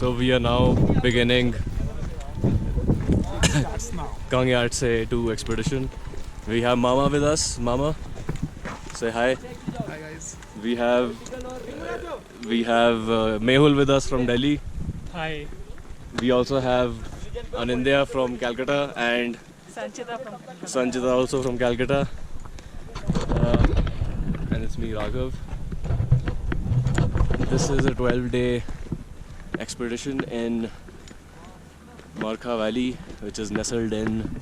So we are now beginning Kang Yatze 2 expedition. We have Mama with us. Mama, say hi. Hi guys. We have Mehul with us from Delhi. Hi. We also have Anindya from Calcutta and Sanchita also from Calcutta. And it's me, Raghav. This is a 12-day expedition in Markha Valley, which is nestled in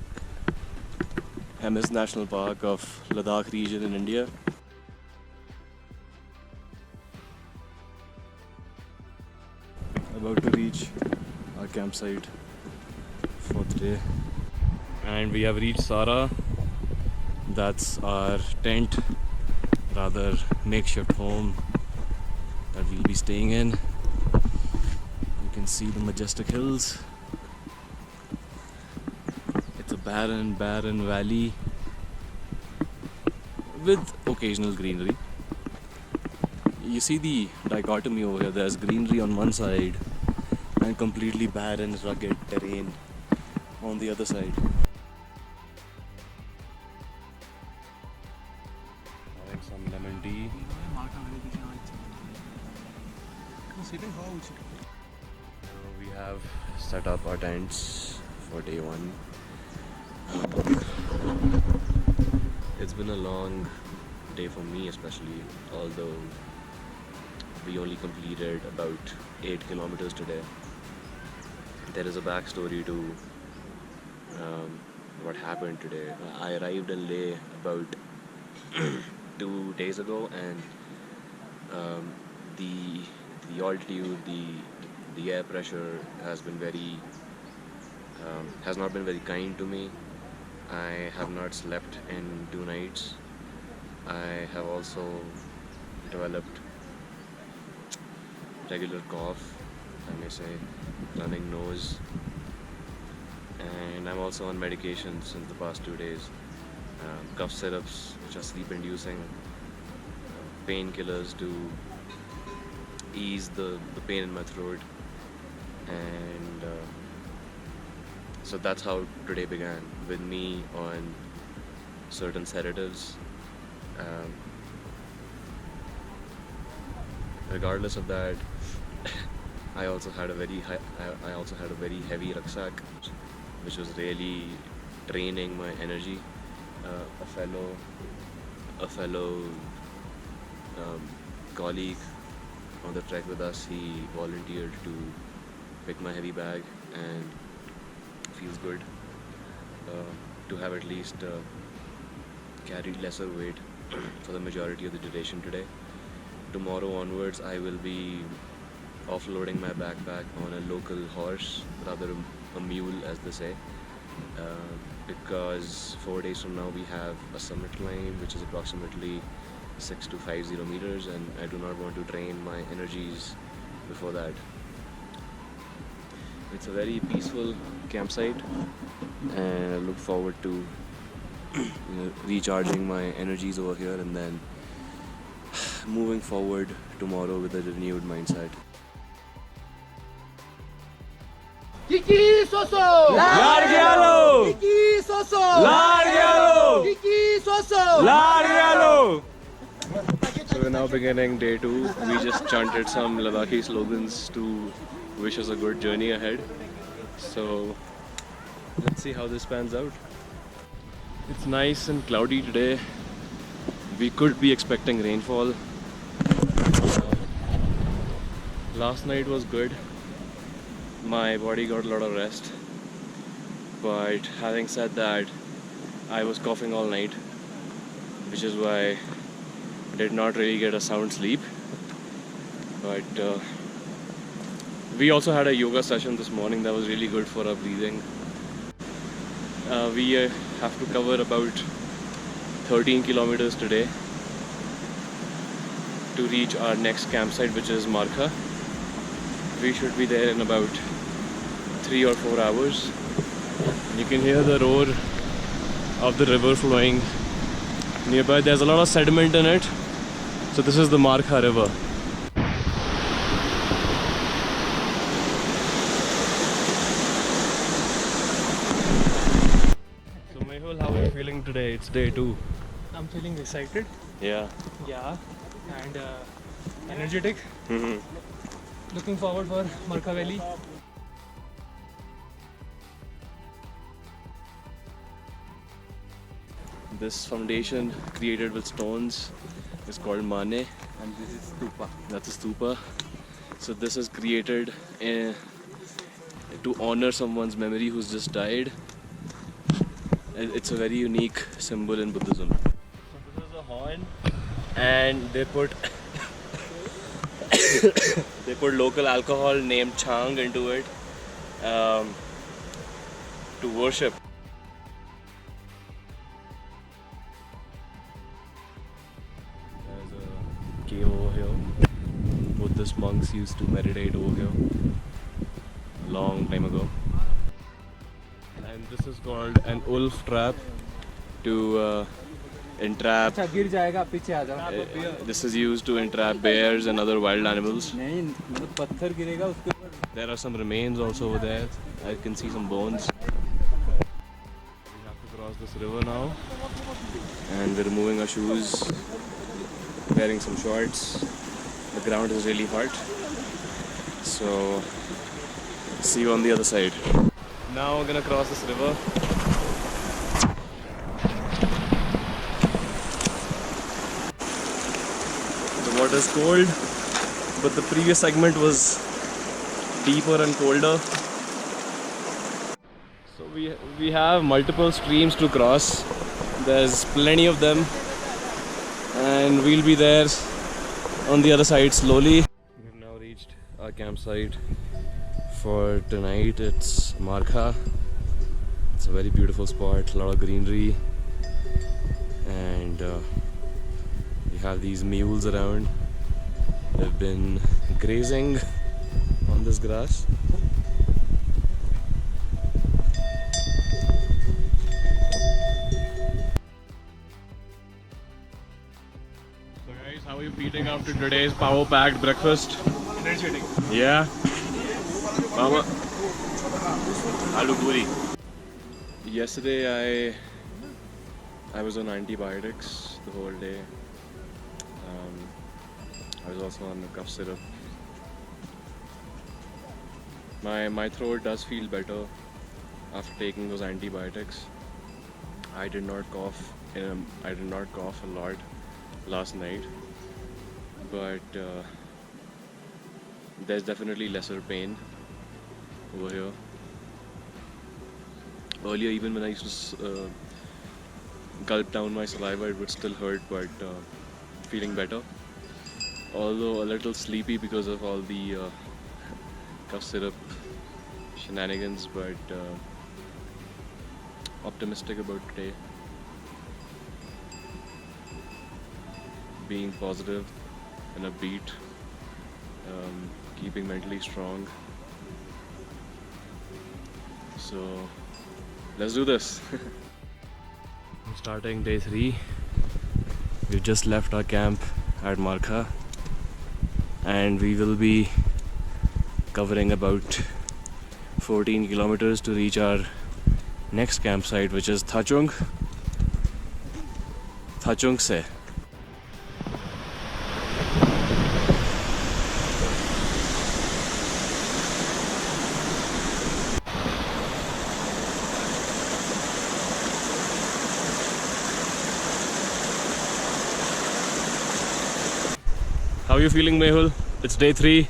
Hemis National Park of Ladakh region in India. About to reach our campsite for the day. And we have reached Sara. That's our tent, rather makeshift home that we'll be staying in. You can see the majestic hills. It's a barren valley with occasional greenery. You see the dichotomy over here. There's greenery on one side and completely barren, rugged terrain on the other side. Having some lemon tea. We have set up our tents for day one. It's been a long day for me especially, although we only completed about 8 kilometers today. There is a backstory to what happened today. I arrived in Leh about 2 days ago, and the altitude, the air pressure has not been very kind to me. I have not slept in 2 nights. I have also developed regular cough, I may say, running nose, and I'm also on medication since the past 2 days. Cough syrups, which are sleep inducing, painkillers to ease the pain in my throat, and so that's how today began, with me on certain sedatives. Regardless of that, I also had a very heavy rucksack, which was really draining my energy. A fellow colleague on the trek with us, he volunteered to pick my heavy bag, and feels good to have at least carried lesser weight for the majority of the duration today. Tomorrow onwards, I will be offloading my backpack on a local horse, rather a mule as they say, because 4 days from now we have a summit climb which is approximately 6250 meters, and I do not want to drain my energies before that. It's a very peaceful campsite, and I look forward to recharging my energies over here and then moving forward tomorrow with a renewed mindset. Kiki Soso! Largialo! Kiki Soso! Largialo! Kiki Soso! Largialo! So we're now beginning day 2. We just chanted some Ladakhi slogans to wish us a good journey ahead. So let's see how this pans out. It's nice and cloudy today. We could be expecting rainfall. Last night was good. My body got a lot of rest. But having said that, I was coughing all night, which is why I did not really get a sound sleep. But we also had a yoga session this morning that was really good for our breathing. We have to cover about 13 kilometers today to reach our next campsite, which is Markha. We should be there in about 3 or 4 hours. You can hear the roar of the river flowing nearby. There's a lot of sediment in it. So this is the Markha river. feeling today? It's day 2. I'm feeling excited. Yeah. Yeah. And energetic. Looking forward for Markha Valley. This foundation created with stones is called Mane. And this is stupa. That's a stupa. So this is created to honor someone's memory who's just died. It's a very unique symbol in Buddhism. So this is a horn, and they put they put local alcohol named Chang into it to worship. There's a cave over here. Buddhist monks used to meditate over here a long time ago. And this is called an wolf trap to entrap. गिर जाएगा पीछे आ जाओ. This is used to entrap bears and other wild animals. नहीं मतलब पत्थर गिरेगा उसके ऊपर. There are some remains also over there. I can see some bones. We have to cross this river now. And we're removing our shoes, wearing some shorts. The ground is really hot. So, see you on the other side. Now we're gonna cross this river. The water is cold, but the previous segment was deeper and colder. So we have multiple streams to cross. There's plenty of them, and we'll be there on the other side slowly. We have now reached our campsite for tonight. It's Markha. It's a very beautiful spot, a lot of greenery, and we have these mules around. They've been grazing on this grass. So guys, how are you feeling after today's power-packed breakfast? Energetic. Yeah. Mama. Aloo puri. Yesterday I was on antibiotics the whole day. I was also on the cough syrup. My throat does feel better after taking those antibiotics. I did not cough a lot last night, but there's definitely lesser pain over here. Earlier, even when I used to gulp down my saliva, it would still hurt, but feeling better. Although a little sleepy because of all the cough syrup shenanigans, but optimistic about today. Being positive and upbeat, keeping mentally strong. So let's do this. Starting day 3. We've just left our camp at Markha, and we will be covering about 14 kilometers to reach our next campsite, which is Thachung Se. How are you feeling, Mehul? It's day 3.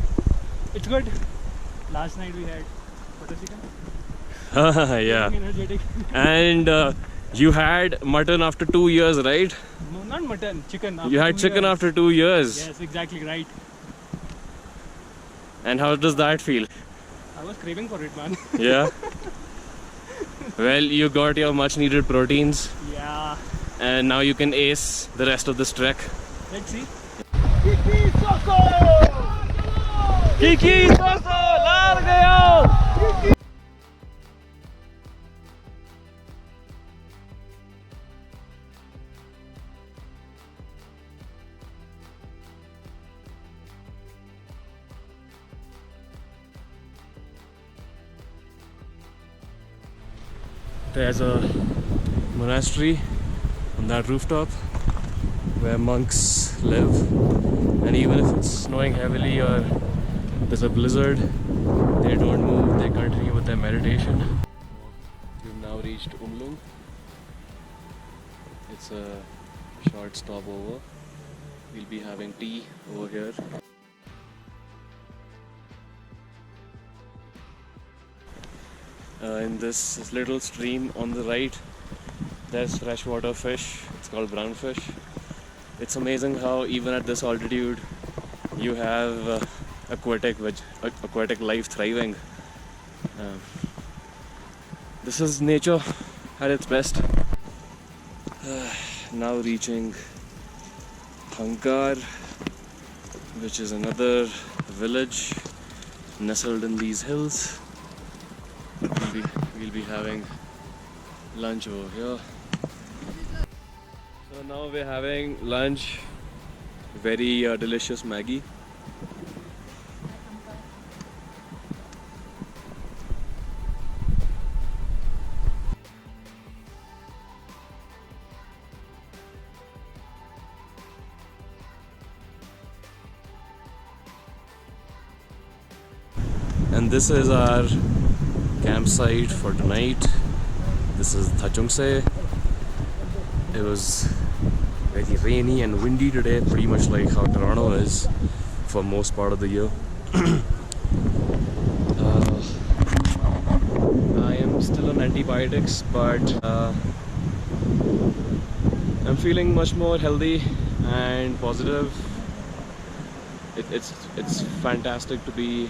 It's good. Last night we had butter chicken. Yeah. Feeling energetic. And you had mutton after 2 years, right? No, not mutton. Chicken. After You had 2 chicken years. after 2 years. Yes, exactly right. And how does that feel? I was craving for it, man. Yeah. Well, you got your much needed proteins, Yeah. and now you can ace the rest of this trek. Let's see. Kiki Soso, lar gayo! There's a monastery on that rooftop where monks live, and even if it's snowing heavily or there's a blizzard, they don't move, they continue with their meditation. We've now reached Umlung. It's a short stopover. We'll be having tea over here. In this little stream on the right, there's freshwater fish. It's called brown fish. It's amazing how even at this altitude you have aquatic life thriving. This is nature at its best. Now reaching Hankar, which is another village nestled in these hills. We'll be having lunch over here. So now we're having lunch. Very delicious Maggi. And this is our campsite for tonight. This is Thachungse. It was very rainy and windy today, pretty much like how Toronto is for most part of the year. I am still on antibiotics, but I'm feeling much more healthy and positive. It's fantastic to be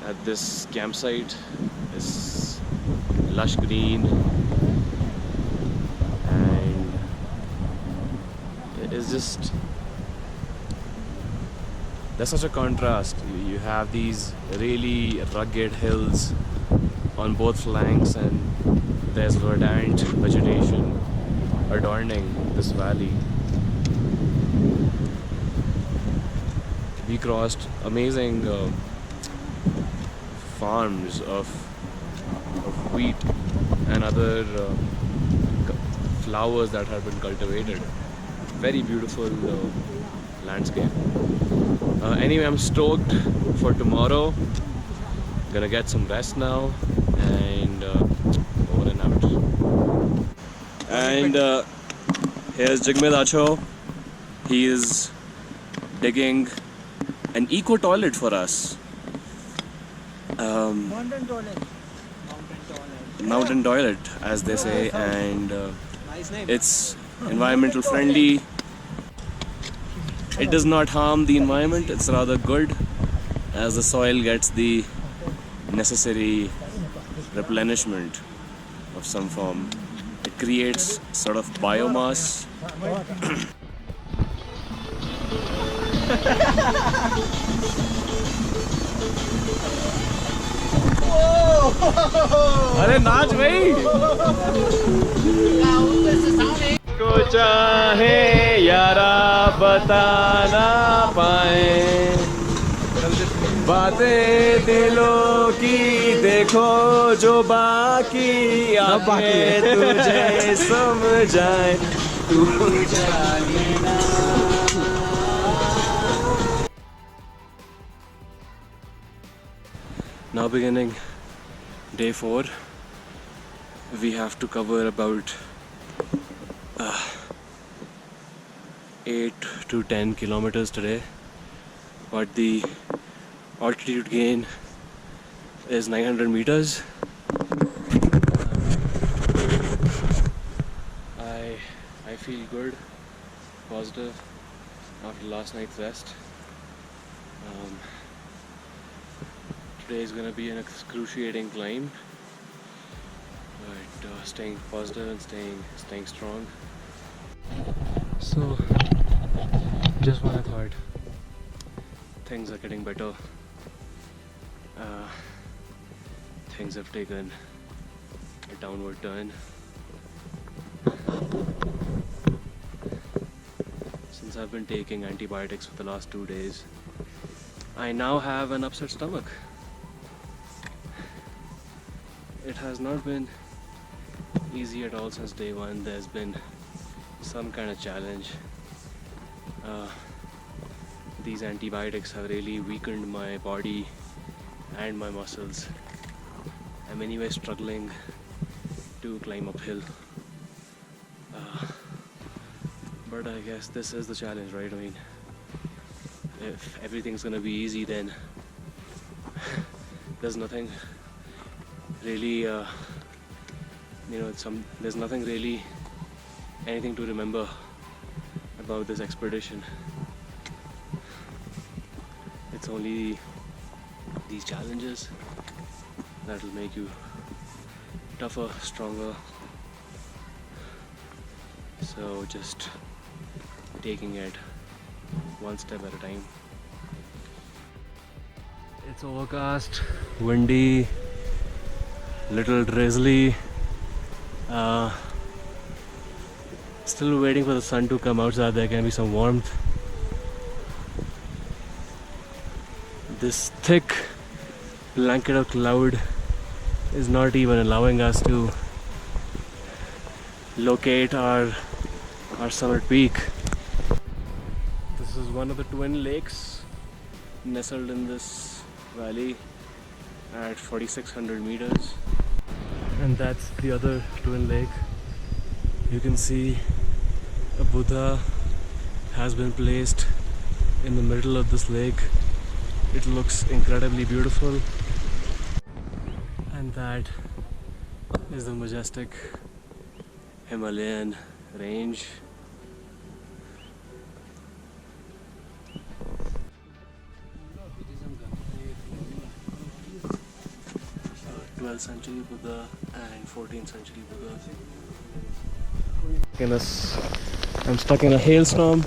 at this campsite. It's lush green and it's just, there's such a contrast. You have these really rugged hills on both flanks and there's verdant vegetation adorning this valley. We crossed amazing farms of wheat and other flowers that have been cultivated. Very beautiful landscape. Anyway, I'm stoked for tomorrow. Gonna get some rest now and over and out. And here's Jigmed Acho. He is digging an eco toilet for us. Mountain toilet, as they say, and it's environmental friendly. It does not harm the environment. It's rather good, as the soil gets the necessary replenishment of some form. It creates sort of biomass. अरे नाच भाई को चाहे यारा बता ना पाए बातें दिलों की देखो जो बाकी आंखें तुझे समझाए तू जाने ना. Now beginning day 4, we have to cover about 8 to 10 kilometers today, but the altitude gain is 900 meters. I feel good, positive after last night's rest. Today is going to be an excruciating climb, but staying positive and staying strong. So, just when I thought things are getting better, things have taken a downward turn. Since I've been taking antibiotics for the last 2 days, I now have an upset stomach. It has not been easy at all since day one. There's been some kind of challenge. These antibiotics have really weakened my body and my muscles. I'm anyway struggling to climb uphill. But I guess this is the challenge, right? I mean, if everything's gonna be easy, then there's nothing really, there's nothing really, anything to remember about this expedition. It's only these challenges that will make you tougher, stronger. So just taking it one step at a time. It's overcast, windy, little drizzly. Still waiting for the sun to come out so that there can be some warmth. This thick blanket of cloud is not even allowing us to locate our summit peak. This is one of the twin lakes nestled in this valley at 4,600 meters, and that's the other twin lake. You can see a Buddha has been placed in the middle of this lake. It looks incredibly beautiful, and that is the majestic Himalayan range. 12th century Buddha and 14th century Buddha. I'm stuck in a hailstorm.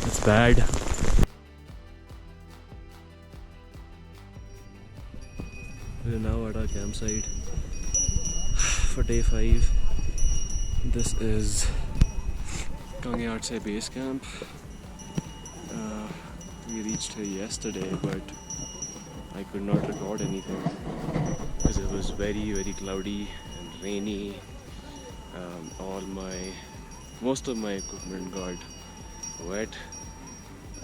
It's bad. We're now at our campsite for day 5. This is Kang Yatze base camp. We reached here yesterday, but I could not record anything because it was very, very cloudy and rainy. Most of my equipment got wet.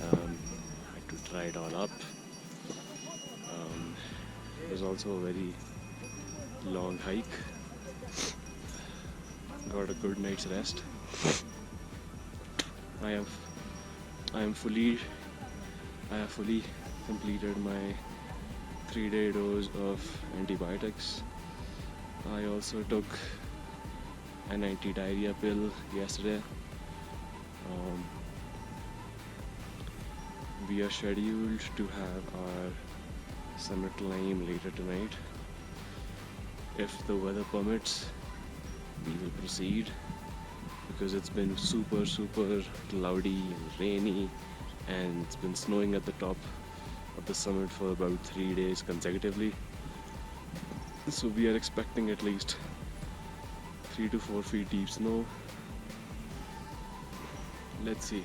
I had to dry it all up. It was also a very long hike. Got a good night's rest. I have fully completed my 3-day dose of antibiotics. I also took an anti-diarrhea pill yesterday. We are scheduled to have our summit climb later tonight. If the weather permits, we will proceed, because it's been super cloudy and rainy, and it's been snowing at the top of the summit for about 3 days consecutively. So we are expecting at least 3 to 4 feet deep snow. Let's see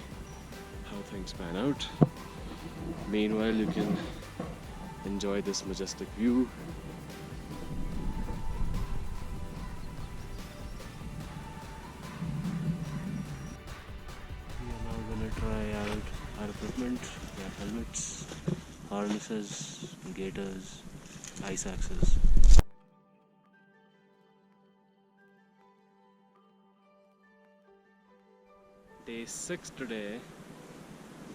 how things pan out. Meanwhile, you can enjoy this majestic view. We are now going to try out our equipment. We have helmets, harnesses, gaiters, ice axes. Day 6 today.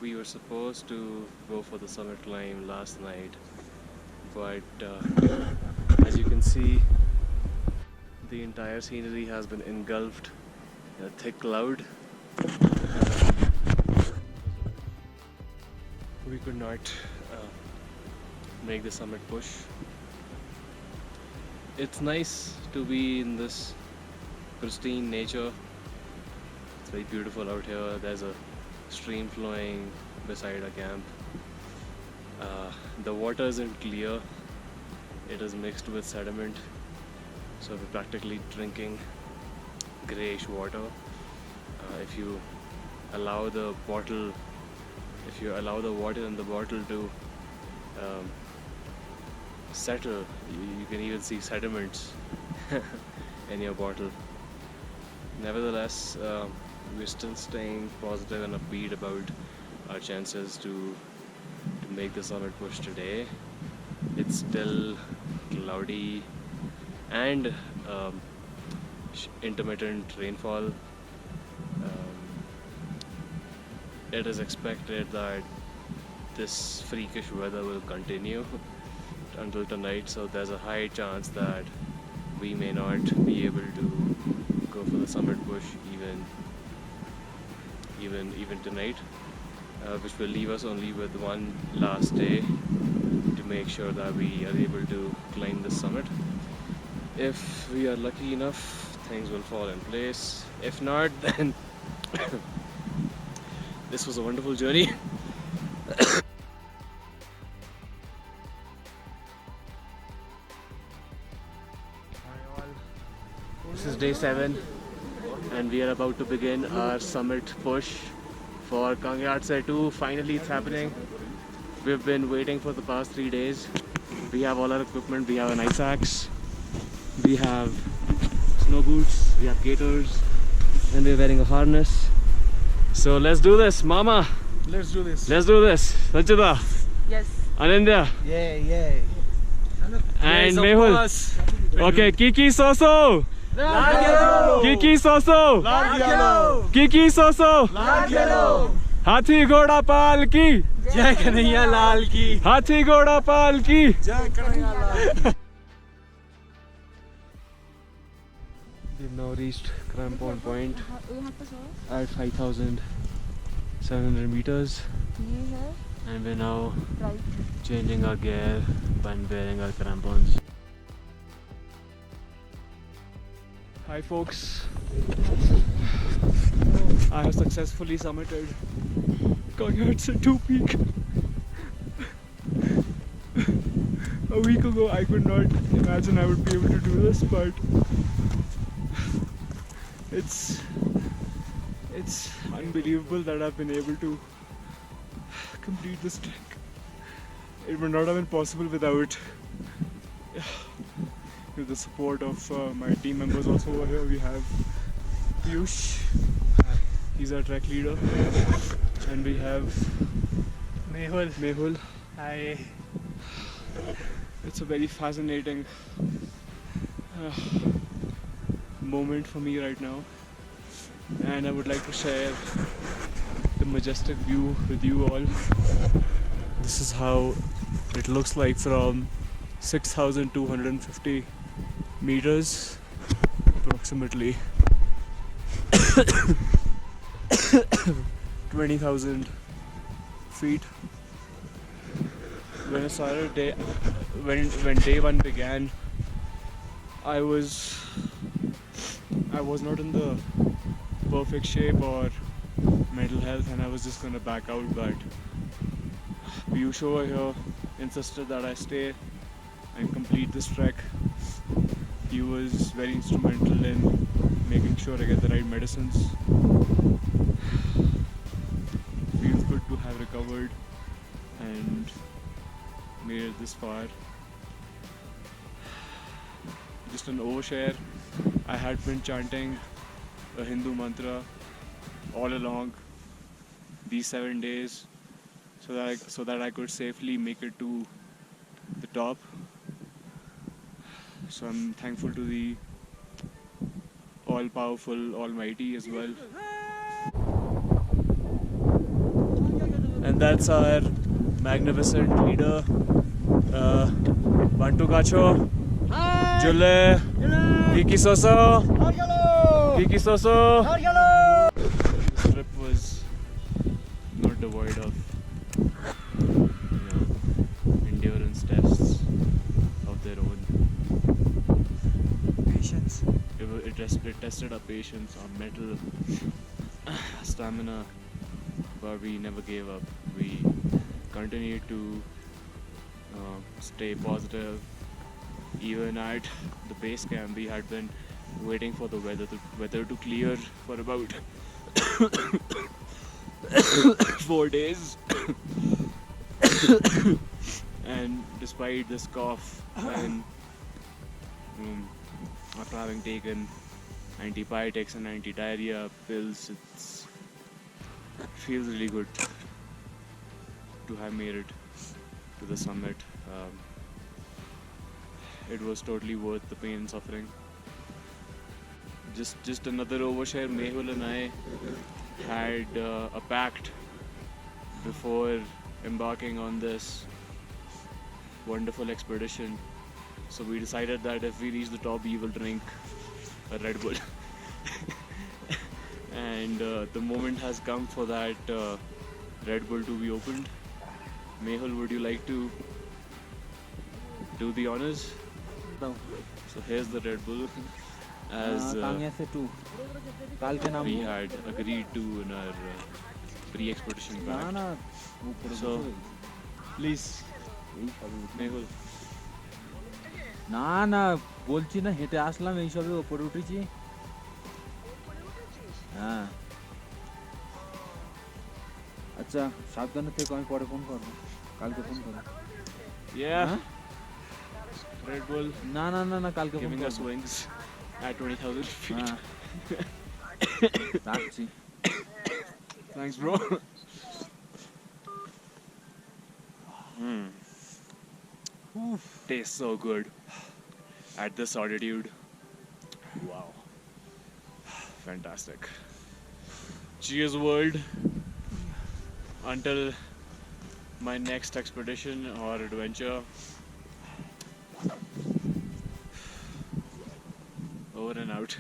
We were supposed to go for the summit climb last night, but as you can see, the entire scenery has been engulfed in a thick cloud. We could not make the summit push. It's nice to be in this pristine nature. It's very beautiful out here. There's a stream flowing beside our camp. The water isn't clear. It is mixed with sediment, so we're practically drinking grayish water. If you allow the water in the bottle to settle. You can even see sediments in your bottle. Nevertheless, we're still staying positive and upbeat about our chances to make the summit push today. It's still cloudy and intermittent rainfall. It is expected that this freakish weather will continue until tonight, so there's a high chance that we may not be able to go for the summit push even tonight, which will leave us only with one last day to make sure that we are able to climb the summit. If we are lucky enough, things will fall in place. If not, then this was a wonderful journey. This is day 7 and we are about to begin our summit push for Kang Yatze 2. Finally it's happening. We've been waiting for the past 3 days. We have all our equipment. We have an ice axe, we have snow boots, we have gaiters, and we're wearing a harness. So let's do this, mama. Let's do this. Let's do this. Sanchita, Yes. Anindya, Yeah. and Mehul. Okay, Kiki Soso. Kiki Soso. Kiki Soso. हाथी घोड़ा पाल की जय कन्हैया लाल की हाथी घोड़ा पाल की जय Kanhaiya Lal. We've now reached crampon point at 5,700 meters and we're now changing our gear and wearing our crampons. Hi folks, I have successfully summited Kang Yatze 2 peak. A week ago I could not imagine I would be able to do this, but it's unbelievable that I've been able to complete this trek. It would not have been possible without with the support of my team members. Also over here we have Piyush, he's our trek leader, and we have Mehul. Hi. It's a very fascinating moment for me right now, and I would like to share the majestic view with you all. This is how it looks like from 6,250 meters approximately. 20,000 feet. When I started when day 1 began, I was not in the perfect shape or mental health, and I was just gonna back out, but Piyush over here insisted that I stay and complete this trek. He was very instrumental in making sure I get the right medicines. Feels good to have recovered and made it this far. Just an overshare, I had been chanting a Hindu mantra all along these 7 days so that I could safely make it to the top. So I'm thankful to the all-powerful Almighty as well. And that's our magnificent leader, Bantu Gacho, Jule, Kiki Soso, Kiki Soso. This trip was not devoid of endurance tests of their own. Patience. It tested our patience, our mental stamina, but we never gave up. We continued to stay positive. Even at the base camp, we had been waiting for the weather to clear for about 4 days. And despite this cough, and after having taken antibiotics and anti-diarrhea pills, it feels really good to have made it to the summit. It was totally worth the pain and suffering. Just another overshare. Mehul and I had a pact before embarking on this wonderful expedition. So we decided that if we reach the top, we will drink a Red Bull. And the moment has come for that Red Bull to be opened. Mehul, would you like to do the honors? No. So here's the Red Bull, as Kang ऐसे too. काल के नाम we had agreed to in our pre-expedition ना pact. ना ऊपर So, please, Mehul. না না বলছি না হেঁটে আসলাম এই সবে উপরে উঠেছি হ্যাঁ আচ্ছা সাবধানে থেকো আমি পরে ফোন করবো কালকে ফোন করবো Yeah, Huh? Red Bull না না না না কালকে ফোন giving us করবো wings at 20,000 feet. হ্যাঁ রাখছি Thanks, bro. Tastes so good at this altitude. Wow. Fantastic. Cheers, world. Until my next expedition or adventure. Over and out.